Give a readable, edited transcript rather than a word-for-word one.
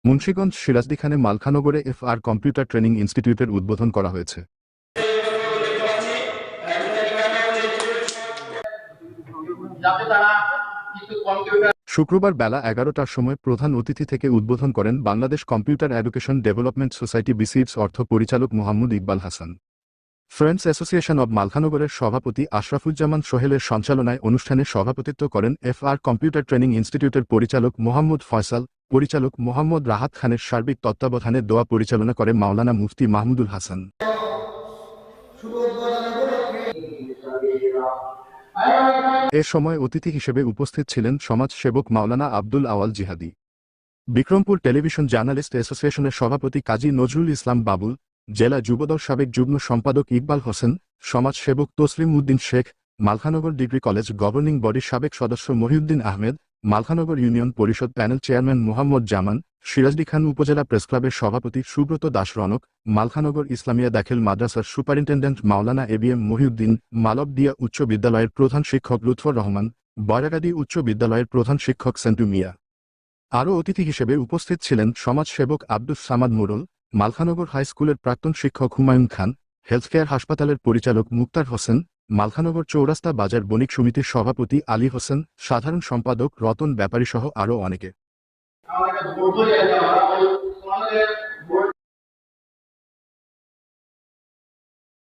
Munshiganj সিরাজদিখানে মালখানগরে FR computer training ইনস্টিটিউটের উদ্বোধন করা হয়েছে। শুক্রবার বেলা 11টার সময় প্রধান অতিথি থেকে উদ্বোধন করেন Bangladesh computer education development society BCEDS অর্থ পরিচালক Mohammad Iqbal Hasan. Friends association of মালখানগরের সভাপতি আশরাফুজ্জামান সোহেলের সঞ্চালনায় অনুষ্ঠানে সভাপতিত্ব করেন FR কম্পিউটার ট্রেনিং ইনস্টিটিউটের পরিচালক মোহাম্মদ ফয়সাল। পরিচালক মোহাম্মদ রাহাত খানের সার্বিক তত্ত্বাবধানে দোয়া পরিচালনা করে মাওলানা মুফতি মাহমুদুল হাসান। এ সময় অতিথি হিসেবে উপস্থিত ছিলেন সমাজসেবক মাওলানা আব্দুল আওয়াল জিহাদি, বিক্রমপুর টেলিভিশন জার্নালিস্ট অ্যাসোসিয়েশনের সভাপতি কাজী নজরুল ইসলাম বাবুল, জেলা যুবদল সাবেক যুগ্ম সম্পাদক ইকবাল হোসেন, সমাজসেবক Taslim Uddin Sheikh, Malkhanagar degree college governing বডির সাবেক সদস্য মহিউদ্দিন আহমেদ, মালখানগর ইউনিয়ন পরিষদ প্যানেল চেয়ারম্যান মোহাম্মদ জামান, সিরাজদিখান উপজেলা প্রেসক্লাবের সভাপতি সুব্রত দাস রনক, মালখানগর ইসলামিয়া দাখিল মাদ্রাসার সুপারিনটেন্ডেন্ট মাওলানা ABM মহিউদ্দিন, মালবদিয়া উচ্চ বিদ্যালয়ের প্রধান শিক্ষক লুৎফর রহমান, বয়রাগাদি উচ্চ বিদ্যালয়ের প্রধান শিক্ষক সেন্টু মিয়া। আরও অতিথি হিসেবে উপস্থিত ছিলেন সমাজসেবক আব্দুস সামাদ মুরল, মালখানগর হাই স্কুলের প্রাক্তন শিক্ষক হুমায়ুন খান, হেলথকেয়ার হাসপাতালের পরিচালক মুক্তার হোসেন, মালখানগর চৌরাস্তা বাজার বণিক সমিতির সভাপতি আলী হোসেন, সাধারণ সম্পাদক রতন ব্যাপারী সহ আরও অনেকে।